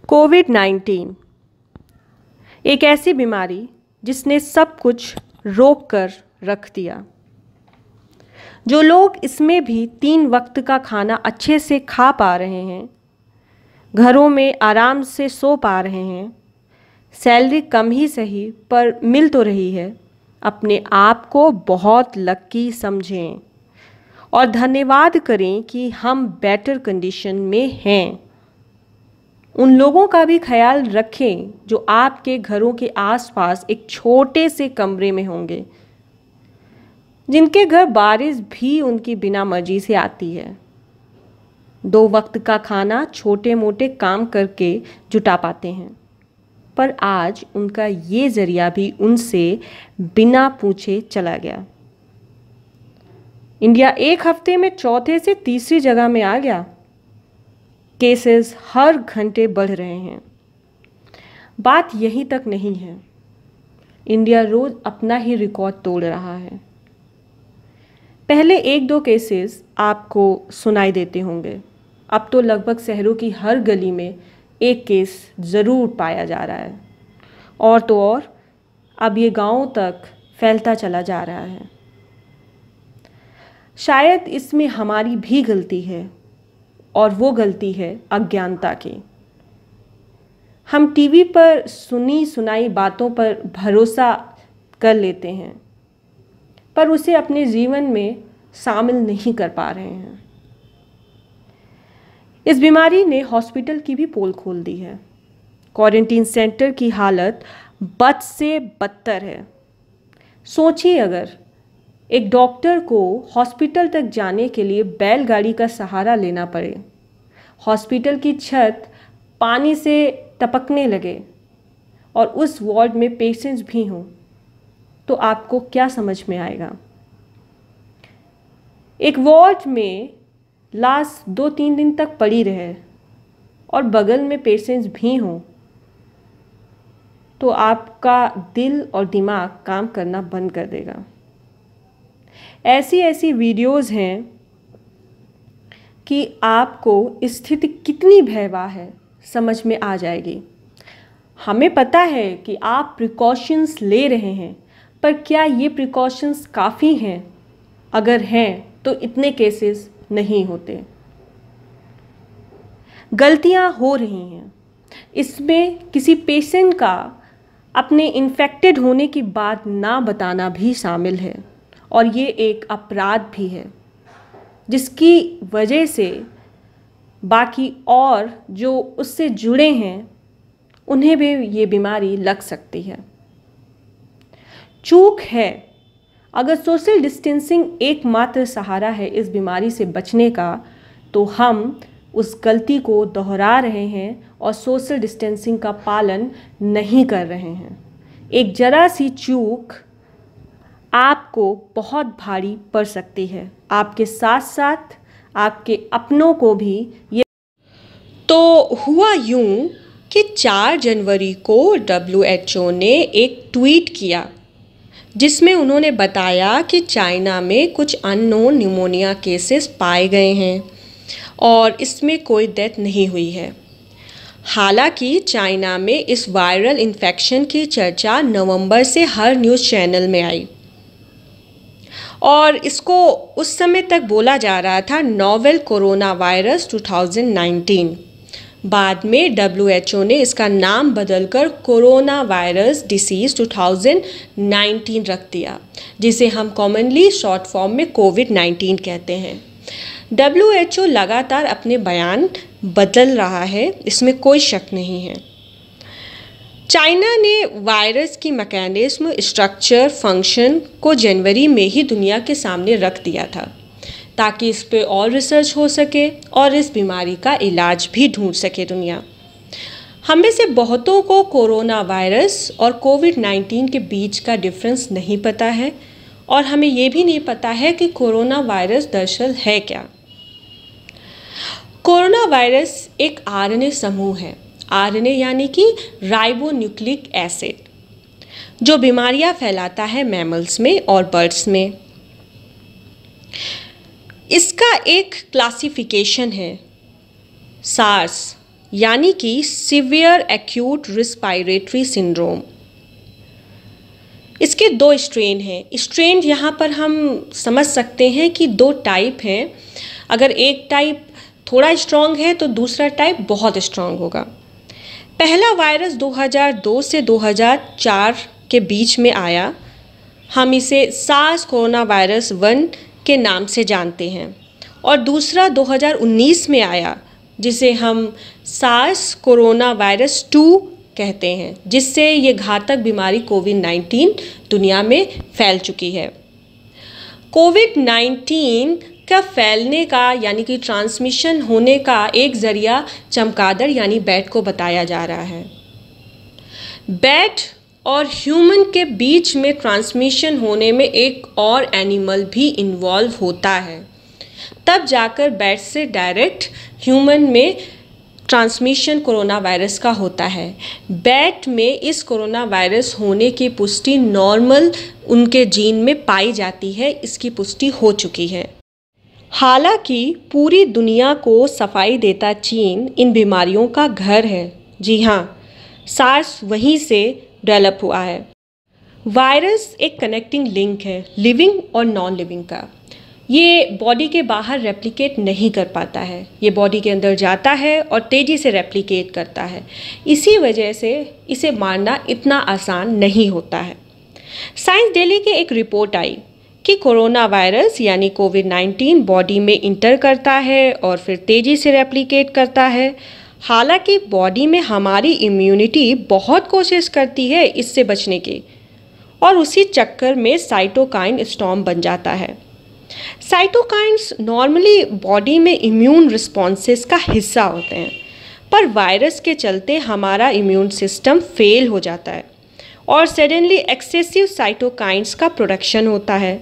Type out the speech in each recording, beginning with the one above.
कोविड-19 एक ऐसी बीमारी जिसने सब कुछ रोक कर रख दिया। जो लोग इसमें भी 3 वक्त का खाना अच्छे से खा पा रहे हैं, घरों में आराम से सो पा रहे हैं, सैलरी कम ही सही पर मिल तो रही है, अपने आप को बहुत लकी समझें और धन्यवाद करें कि हम बेटर कंडीशन में हैं। उन लोगों का भी ख्याल रखें जो आपके घरों के आसपास एक छोटे से कमरे में होंगे, जिनके घर बारिश भी उनकी बिना मर्जी से आती है। 2 वक्त का खाना छोटे मोटे काम करके जुटा पाते हैं, पर आज उनका ये जरिया भी उनसे बिना पूछे चला गया। इंडिया एक हफ्ते में चौथे से तीसरी जगह में आ गया। केसेस हर घंटे बढ़ रहे हैं। बात यहीं तक नहीं है, इंडिया रोज अपना ही रिकॉर्ड तोड़ रहा है। पहले 1-2 केसेस आपको सुनाई देते होंगे, अब तो लगभग शहरों की हर गली में एक केस ज़रूर पाया जा रहा है। और तो और अब ये गांवों तक फैलता चला जा रहा है। शायद इसमें हमारी भी गलती है, और वो गलती है अज्ञानता की। हम टीवी पर सुनी सुनाई बातों पर भरोसा कर लेते हैं, पर उसे अपने जीवन में शामिल नहीं कर पा रहे हैं। इस बीमारी ने हॉस्पिटल की भी पोल खोल दी है। क्वारंटीन सेंटर की हालत बद से बदतर है। सोचिए, अगर एक डॉक्टर को हॉस्पिटल तक जाने के लिए बैलगाड़ी का सहारा लेना पड़े, हॉस्पिटल की छत पानी से टपकने लगे और उस वार्ड में पेशेंट्स भी हों, तो आपको क्या समझ में आएगा? एक वार्ड में लाश 2-3 दिन तक पड़ी रहे और बगल में पेशेंट्स भी हों, तो आपका दिल और दिमाग काम करना बंद कर देगा। ऐसी वीडियोस हैं कि आपको स्थिति कितनी भयावह है समझ में आ जाएगी। हमें पता है कि आप प्रिकॉशंस ले रहे हैं, पर क्या ये प्रिकॉशंस काफ़ी हैं? अगर हैं तो इतने केसेस नहीं होते। गलतियां हो रही हैं। इसमें किसी पेशेंट का अपने इन्फेक्टेड होने की बात ना बताना भी शामिल है, और ये एक अपराध भी है, जिसकी वजह से बाकी और जो उससे जुड़े हैं उन्हें भी ये बीमारी लग सकती है। चूक है, अगर सोशल डिस्टेंसिंग एकमात्र सहारा है इस बीमारी से बचने का, तो हम उस गलती को दोहरा रहे हैं और सोशल डिस्टेंसिंग का पालन नहीं कर रहे हैं। एक जरा सी चूक आपको बहुत भारी पड़ सकती है, आपके साथ साथ आपके अपनों को भी। ये तो हुआ यूं कि 4 जनवरी को WHO ने एक ट्वीट किया, जिसमें उन्होंने बताया कि चाइना में कुछ अननोन न्यूमोनिया केसेस पाए गए हैं और इसमें कोई डेथ नहीं हुई है। हालांकि चाइना में इस वायरल इन्फेक्शन की चर्चा नवंबर से हर न्यूज़ चैनल में आई, और इसको उस समय तक बोला जा रहा था नोवेल कोरोना वायरस 2019। बाद में WHO ने इसका नाम बदलकर कोरोना वायरस डिसीज़ 2019 रख दिया, जिसे हम कॉमनली शॉर्ट फॉर्म में कोविड-19 कहते हैं। WHO लगातार अपने बयान बदल रहा है, इसमें कोई शक नहीं है। चाइना ने वायरस की मैकेनिज्म, स्ट्रक्चर, फंक्शन को जनवरी में ही दुनिया के सामने रख दिया था, ताकि इस पे और रिसर्च हो सके और इस बीमारी का इलाज भी ढूंढ सके दुनिया। हम में से बहुतों को कोरोना वायरस और कोविड-19 के बीच का डिफरेंस नहीं पता है, और हमें ये भी नहीं पता है कि कोरोना वायरस दरअसल है क्या। कोरोना वायरस एक RNA समूह है। RNA यानी कि राइबोन्यूक्लिक एसिड, जो बीमारियां फैलाता है मैमल्स में और बर्ड्स में। इसका एक क्लासिफिकेशन है सार्स यानी कि सीवियर एक्यूट रिस्पायरेटरी सिंड्रोम। इसके 2 स्ट्रेन हैं। स्ट्रेन यहाँ पर हम समझ सकते हैं कि 2 टाइप हैं। अगर एक टाइप थोड़ा स्ट्रॉन्ग है तो दूसरा टाइप बहुत स्ट्रॉन्ग होगा। पहला वायरस 2002 से 2004 के बीच में आया। हम इसे सार्स कोरोना वायरस 1 के नाम से जानते हैं, और दूसरा 2019 में आया जिसे हम सार्स कोरोना वायरस 2 कहते हैं, जिससे ये घातक बीमारी कोविड-19 दुनिया में फैल चुकी है। कोविड-19 का फैलने का यानी कि ट्रांसमिशन होने का एक ज़रिया चमगादड़ यानी बैट को बताया जा रहा है। बैट और ह्यूमन के बीच में ट्रांसमिशन होने में एक और एनिमल भी इन्वॉल्व होता है, तब जाकर बैट से डायरेक्ट ह्यूमन में ट्रांसमिशन कोरोना वायरस का होता है। बैट में इस कोरोना वायरस होने की पुष्टि नॉर्मल उनके जीन में पाई जाती है, इसकी पुष्टि हो चुकी है। हालांकि पूरी दुनिया को सफाई देता चीन इन बीमारियों का घर है। जी हाँ, सार्स वहीं से डेवलप हुआ है। वायरस एक कनेक्टिंग लिंक है लिविंग और नॉन लिविंग का। ये बॉडी के बाहर रेप्लिकेट नहीं कर पाता है, ये बॉडी के अंदर जाता है और तेज़ी से रेप्लिकेट करता है। इसी वजह से इसे मारना इतना आसान नहीं होता है। साइंस डेली की एक रिपोर्ट आई कि कोरोना वायरस यानी कोविड-19 बॉडी में इंटर करता है और फिर तेज़ी से रेप्लिकेट करता है। हालांकि बॉडी में हमारी इम्यूनिटी बहुत कोशिश करती है इससे बचने की, और उसी चक्कर में साइटोकाइन स्टॉर्म बन जाता है। साइटोकाइन्स नॉर्मली बॉडी में इम्यून रिस्पॉन्सेस का हिस्सा होते हैं, पर वायरस के चलते हमारा इम्यून सिस्टम फेल हो जाता है और सडनली एक्सेसिव साइटोकाइन्स का प्रोडक्शन होता है।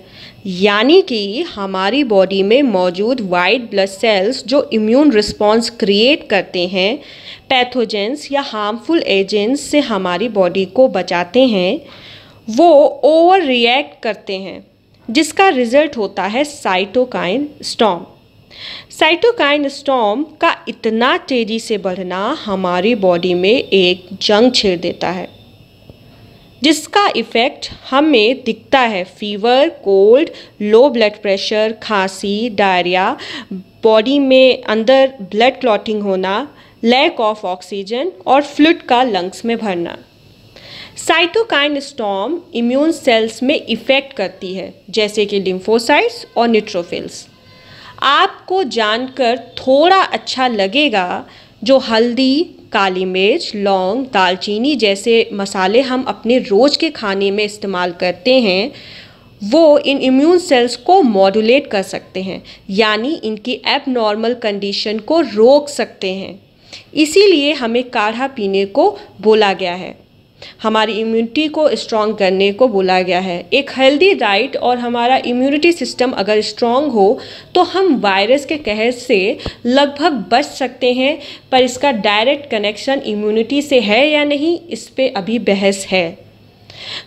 यानी कि हमारी बॉडी में मौजूद वाइट ब्लड सेल्स जो इम्यून रिस्पॉन्स क्रिएट करते हैं, पैथोजेंस या हार्मफुल एजेंट्स से हमारी बॉडी को बचाते हैं, वो ओवर रिएक्ट करते हैं, जिसका रिजल्ट होता है साइटोकाइन स्टॉर्म। साइटोकाइन स्टॉर्म का इतना तेज़ी से बढ़ना हमारी बॉडी में एक जंग छेड़ देता है, जिसका इफ़ेक्ट हमें दिखता है। Fever, cold, low blood pressure, खांसी, डायरिया, बॉडी में अंदर ब्लड क्लॉटिंग होना, लैक ऑफ ऑक्सीजन और फ्लूइड का लंग्स में भरना। साइटोकाइन स्टॉर्म इम्यून सेल्स में इफ़ेक्ट करती है, जैसे कि लिम्फोसाइट्स और न्यूट्रोफिल्स। आपको जानकर थोड़ा अच्छा लगेगा, जो हल्दी, काली मिर्च, लौंग, दालचीनी जैसे मसाले हम अपने रोज़ के खाने में इस्तेमाल करते हैं, वो इन इम्यून सेल्स को मॉड्यूलेट कर सकते हैं, यानी इनकी एबनॉर्मल कंडीशन को रोक सकते हैं। इसीलिए हमें काढ़ा पीने को बोला गया है, हमारी इम्यूनिटी को स्ट्रॉन्ग करने को बोला गया है। एक हेल्दी डाइट और हमारा इम्यूनिटी सिस्टम अगर स्ट्रॉन्ग हो तो हम वायरस के कहर से लगभग बच सकते हैं, पर इसका डायरेक्ट कनेक्शन इम्यूनिटी से है या नहीं, इस पे अभी बहस है।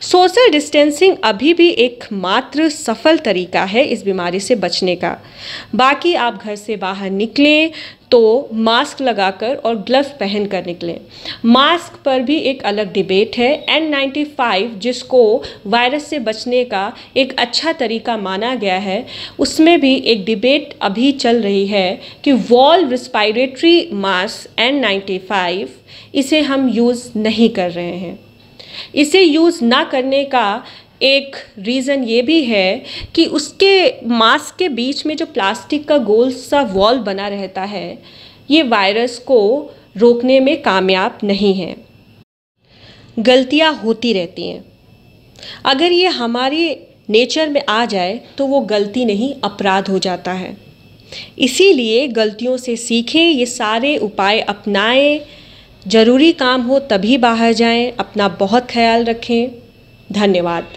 सोशल डिस्टेंसिंग अभी भी एकमात्र सफल तरीका है इस बीमारी से बचने का। बाकी आप घर से बाहर निकलें तो मास्क लगाकर और ग्लव्स पहन कर निकलें। मास्क पर भी एक अलग डिबेट है। N95 जिसको वायरस से बचने का एक अच्छा तरीका माना गया है, उसमें भी एक डिबेट अभी चल रही है कि वॉल्व रिस्पायरेटरी मास्क N95 इसे हम यूज़ नहीं कर रहे हैं। इसे यूज़ ना करने का एक रीज़न ये भी है कि उसके मास्क के बीच में जो प्लास्टिक का गोल सा वॉल बना रहता है, ये वायरस को रोकने में कामयाब नहीं है। गलतियाँ होती रहती हैं। अगर ये हमारे नेचर में आ जाए तो वो गलती नहीं, अपराध हो जाता है। इसीलिए गलतियों से सीखें, ये सारे उपाय अपनाएं। ज़रूरी काम हो तभी बाहर जाएं। अपना बहुत ख्याल रखें। धन्यवाद।